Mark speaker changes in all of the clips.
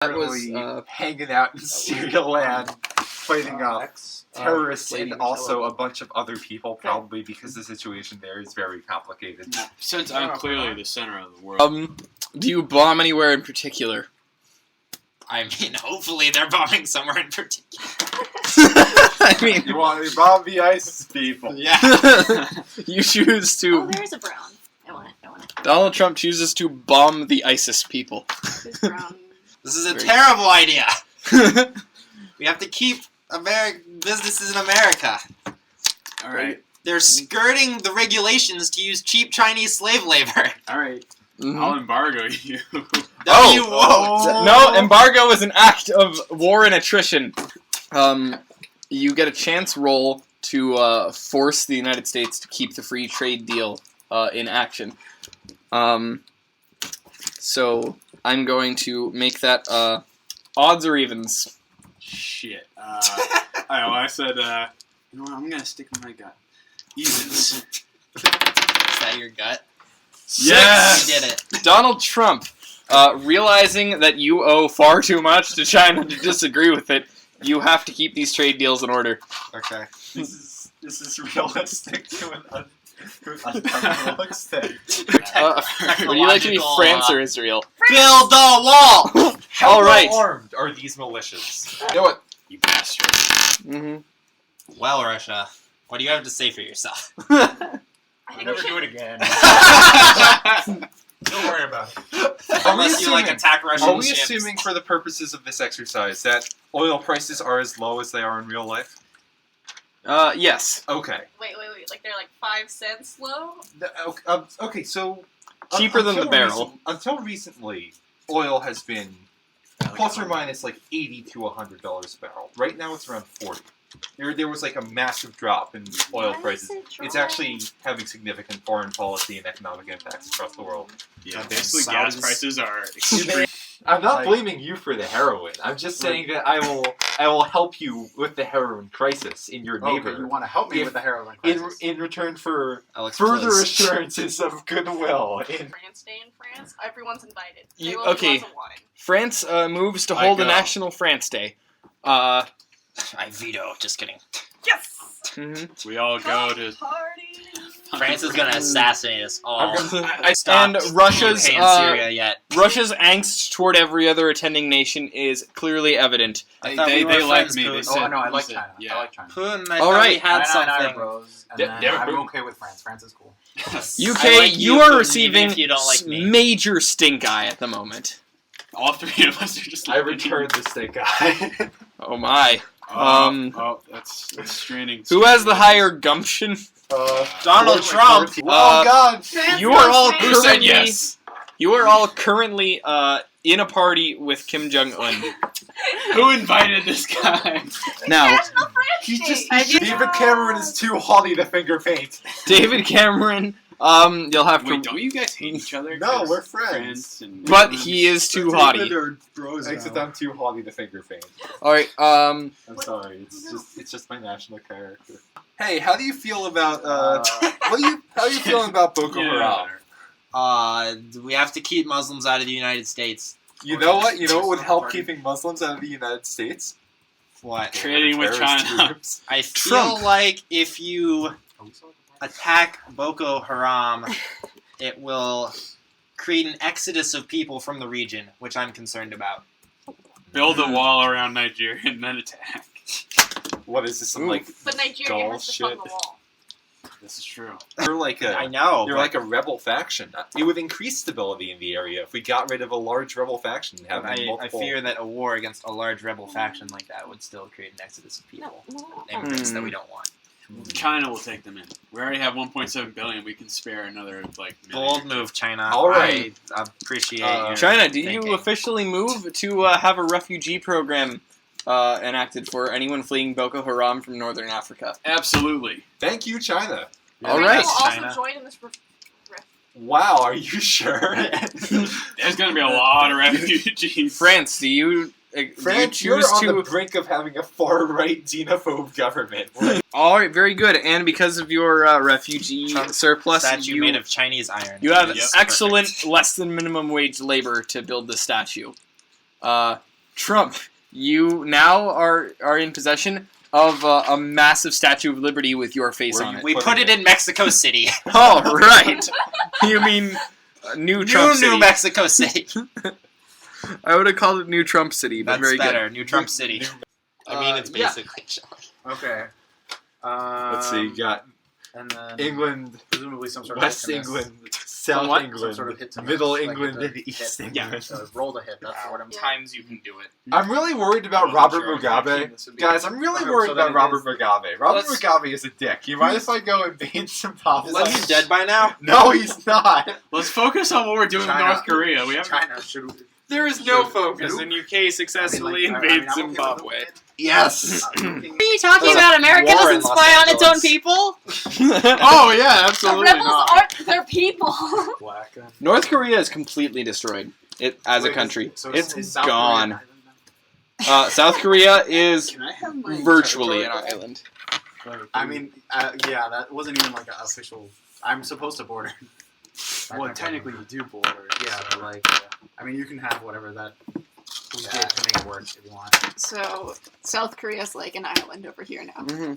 Speaker 1: That was hanging out in Syria land, fighting off terrorists and also a bunch of other people, probably because the situation there is very complicated.
Speaker 2: Since I'm clearly the center of the world.
Speaker 3: Do you bomb anywhere in particular?
Speaker 4: I mean, hopefully they're bombing somewhere in particular.
Speaker 3: I mean,
Speaker 1: You want to bomb the ISIS people?
Speaker 4: Yeah.
Speaker 3: you choose
Speaker 5: Oh,
Speaker 3: to.
Speaker 5: there's a brown. I want it.
Speaker 3: Donald Trump chooses to bomb the ISIS people.
Speaker 5: There's brown.
Speaker 4: This is a terrible idea. We have to keep businesses in America.
Speaker 2: All right.
Speaker 4: They're skirting the regulations to use cheap Chinese slave labor.
Speaker 2: All right.
Speaker 3: Mhm.
Speaker 2: I'll embargo you.
Speaker 4: No, you won't.
Speaker 3: No, embargo is an act of war and attrition. You get a chance roll to force the United States to keep the free trade deal in action. So I'm going to make that odds or evens.
Speaker 2: Shit. I said, you know what? I'm gonna stick with my gut. Evens.
Speaker 4: Is that your gut?
Speaker 3: Yes!
Speaker 4: You did it.
Speaker 3: Donald Trump, realizing that you owe far too much to China to disagree with it, you have to keep these trade deals in order.
Speaker 4: Okay.
Speaker 1: This is realistic to an unreal extent.
Speaker 3: Would you like to be France or Israel?
Speaker 4: Build the wall!
Speaker 1: How
Speaker 3: All right.
Speaker 1: armed are these militias?
Speaker 3: You know what?
Speaker 2: You bastard.
Speaker 3: Mm-hmm.
Speaker 4: Well, Russia, what do you have to say for yourself?
Speaker 5: I think we
Speaker 1: Never
Speaker 5: should.
Speaker 1: do it again. Don't worry about it.
Speaker 4: Unless you attack Russian
Speaker 1: Are we
Speaker 4: ships.
Speaker 1: assuming for the purposes of this exercise that oil prices are as low as they are in real life?
Speaker 3: Yes.
Speaker 1: Okay.
Speaker 5: Wait. Like they're like 5 cents low.
Speaker 1: Okay, so
Speaker 3: Cheaper than the barrel.
Speaker 1: Until recently, oil has been plus or minus like $80 to $100 a barrel. Right now, it's around 40. There was like a massive drop in oil prices. It's actually having significant foreign policy and economic impacts across the world.
Speaker 2: Yeah, basically gas prices are extreme.
Speaker 1: I'm not blaming you for the heroin. I'm just saying that I will help you with the heroin crisis in your neighbor.
Speaker 6: Okay, you want to help me with the heroin
Speaker 1: in
Speaker 6: crisis.
Speaker 1: in return for
Speaker 4: Alex,
Speaker 1: further
Speaker 4: please.
Speaker 1: assurances of goodwill. In
Speaker 5: France Day in France. Everyone's invited.
Speaker 3: You-
Speaker 5: There will be
Speaker 3: okay.
Speaker 5: lots of wine.
Speaker 3: France moves to
Speaker 2: I
Speaker 3: hold a
Speaker 2: go.
Speaker 3: National France Day.
Speaker 4: I veto. Just kidding.
Speaker 5: Yes.
Speaker 3: Mhm.
Speaker 2: We all go to.
Speaker 5: Party.
Speaker 4: France is gonna assassinate us all.
Speaker 3: And Russia's
Speaker 4: UK and Syria yet.
Speaker 3: Russia's angst toward every other attending nation is clearly evident.
Speaker 4: I
Speaker 2: They,
Speaker 4: thought we were
Speaker 2: like
Speaker 4: friends,
Speaker 2: me. They
Speaker 4: Putin.
Speaker 2: said,
Speaker 6: Oh no, I
Speaker 2: he
Speaker 6: like
Speaker 2: said-
Speaker 6: China.
Speaker 2: Yeah.
Speaker 6: I like China.
Speaker 4: Putin, I
Speaker 3: All
Speaker 4: thought
Speaker 3: right.
Speaker 4: we had
Speaker 6: China and I are
Speaker 4: something.
Speaker 6: bros, and
Speaker 1: Yeah,
Speaker 6: then
Speaker 1: yeah,
Speaker 6: I'm
Speaker 1: boom.
Speaker 6: okay with France. France is cool.
Speaker 3: UK,
Speaker 4: I like
Speaker 3: you
Speaker 4: you,
Speaker 3: are
Speaker 4: Putin,
Speaker 3: receiving
Speaker 4: even if you don't like me.
Speaker 3: major stink eye at the moment.
Speaker 2: All three of us are just.
Speaker 1: I returned the stink eye.
Speaker 3: Oh my.
Speaker 2: Oh, that's straining.
Speaker 3: Who has the higher gumption?
Speaker 4: Donald Trump.
Speaker 1: Oh God!
Speaker 3: You are all
Speaker 2: Who said
Speaker 3: currently
Speaker 2: yes?
Speaker 3: you are all currently in a party with Kim Jong Un.
Speaker 2: Who invited this guy?
Speaker 3: Now,
Speaker 5: National France
Speaker 1: He's
Speaker 5: Day.
Speaker 1: just David Cameron is too haughty to finger paint.
Speaker 3: David Cameron, you'll have
Speaker 2: Wait,
Speaker 3: to.
Speaker 2: don't you guys hate each other?
Speaker 1: No,
Speaker 2: 'Cause
Speaker 1: we're friends.
Speaker 2: France and
Speaker 3: But he is too haughty.
Speaker 1: Except I'm too haughty to finger paint.
Speaker 3: All right.
Speaker 1: I'm sorry. It's just my national character. Hey, how do you feel about how are you feeling about Boko Haram?
Speaker 4: We have to keep Muslims out of the United States.
Speaker 1: You know what? You know what would help keeping Muslims out of the United States?
Speaker 4: What?
Speaker 2: Trading with
Speaker 1: Terrorist
Speaker 2: China.
Speaker 1: groups.
Speaker 4: I feel like if you attack Boko Haram, it will create an exodus of people from the region, which I'm concerned about.
Speaker 2: Build a wall around Nigeria and then attack.
Speaker 1: What is this? Some
Speaker 3: Ooh.
Speaker 1: like
Speaker 5: But Nigeria
Speaker 1: Dull
Speaker 5: has to fund
Speaker 1: shit.
Speaker 5: the wall.
Speaker 2: This is true.
Speaker 1: you're like
Speaker 4: I
Speaker 1: a
Speaker 4: know.
Speaker 1: you're
Speaker 4: but
Speaker 1: like a rebel faction. It would increase stability in the area if we got rid of a large rebel faction. Having
Speaker 4: I
Speaker 1: multiple.
Speaker 4: fear that a war against a large rebel faction like that would still create an exodus of people. Immigrants that we don't want.
Speaker 2: China will take them in. We already have 1.7 billion. We can spare another like.
Speaker 4: Bold move, China.
Speaker 1: All right.
Speaker 4: I appreciate your
Speaker 3: China, do
Speaker 4: thinking.
Speaker 3: you officially move to have a refugee program enacted for anyone fleeing Boko Haram from Northern Africa?
Speaker 2: Absolutely.
Speaker 1: Thank you, China.
Speaker 3: All
Speaker 5: France
Speaker 3: right.
Speaker 5: will also
Speaker 4: China.
Speaker 5: join in this.
Speaker 1: Wow, are you sure?
Speaker 2: There's gonna be a lot of refugees.
Speaker 3: France, do you
Speaker 1: France,
Speaker 3: you
Speaker 1: you're
Speaker 3: choose
Speaker 1: on
Speaker 3: to?
Speaker 1: the brink of having a far-right xenophobe government.
Speaker 3: All right, very good. And because of your refugee
Speaker 4: Trump
Speaker 3: surplus,
Speaker 4: statue
Speaker 3: you
Speaker 4: made of Chinese iron.
Speaker 3: you have
Speaker 4: Yes,
Speaker 3: excellent less than minimum wage labor to build the statue. Trump, you now are in possession of a massive Statue of Liberty with your face
Speaker 1: Where
Speaker 3: on
Speaker 1: you
Speaker 3: it.
Speaker 4: We put it in Mexico City.
Speaker 3: Oh, right. You mean New Trump City.
Speaker 4: New Mexico City.
Speaker 3: I would have called it New Trump City, but
Speaker 4: That's
Speaker 3: very
Speaker 4: better. New Trump City. I mean, it's
Speaker 6: yeah.
Speaker 4: basically.
Speaker 6: Okay.
Speaker 1: Let's see, you got
Speaker 6: And then
Speaker 1: England,
Speaker 6: presumably some sort
Speaker 1: West
Speaker 6: of hit to miss.
Speaker 1: England, South
Speaker 3: What?
Speaker 6: Some
Speaker 1: England,
Speaker 6: sort of hit to
Speaker 1: Middle
Speaker 6: miss, like
Speaker 1: England,
Speaker 6: hit
Speaker 1: and
Speaker 6: to
Speaker 1: East
Speaker 6: hit.
Speaker 1: England.
Speaker 6: Roll to hit. That's what I'm.
Speaker 5: Yeah.
Speaker 3: times you can do it.
Speaker 1: I'm really worried about Robert Mugabe. Guys, I'm really
Speaker 6: Okay,
Speaker 1: worried
Speaker 6: so then
Speaker 1: about
Speaker 6: it
Speaker 1: Robert Mugabe. Robert
Speaker 3: Let's-
Speaker 1: Mugabe is a dick. He might as well go invade Zimbabwe.
Speaker 4: Is he dead by now?
Speaker 1: No, he's not.
Speaker 2: Let's focus on what we're doing
Speaker 6: China.
Speaker 2: with North Korea. We have
Speaker 6: China should.
Speaker 3: There is no
Speaker 6: Should-
Speaker 3: focus,
Speaker 6: Nope.
Speaker 3: and UK successfully
Speaker 6: I mean,
Speaker 3: invade
Speaker 6: I'm okay with
Speaker 3: Zimbabwe.
Speaker 1: Yes.
Speaker 5: What are you talking
Speaker 4: There's a
Speaker 5: about? America
Speaker 4: war in
Speaker 5: doesn't
Speaker 4: Los
Speaker 5: spy on its own
Speaker 4: Angeles.
Speaker 5: people.
Speaker 2: Oh yeah,
Speaker 5: The
Speaker 2: absolutely
Speaker 5: rebels
Speaker 2: not.
Speaker 5: aren't their people.
Speaker 6: Black.
Speaker 3: North Korea is completely destroyed. It as a country.
Speaker 6: So
Speaker 3: It's
Speaker 6: is South
Speaker 3: gone.
Speaker 6: Korea an island
Speaker 3: South Korea is
Speaker 6: now? Can I have my
Speaker 3: virtually an
Speaker 6: territory back?
Speaker 3: island.
Speaker 6: I mean, yeah, that wasn't even like an official. I'm supposed to border.
Speaker 2: Well, technically you do border.
Speaker 6: Yeah, but like, I mean, you can have whatever that we did to make it work if you want.
Speaker 7: So South Korea's like an island over here now.
Speaker 3: Mm-hmm.
Speaker 2: Or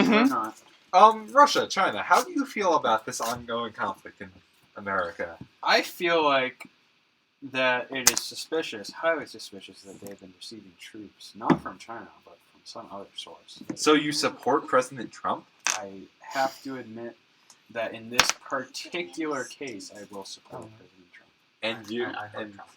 Speaker 3: Mm-hmm.
Speaker 2: not.
Speaker 1: Russia, China. How do you feel about this ongoing conflict in America?
Speaker 2: I feel like that it is suspicious, highly suspicious, that they've been receiving troops, not from China, but from some other source.
Speaker 1: So you support President Trump?
Speaker 2: I have to admit that in this particular case, I will support President Trump.
Speaker 1: And you
Speaker 6: I
Speaker 1: and
Speaker 6: Trump.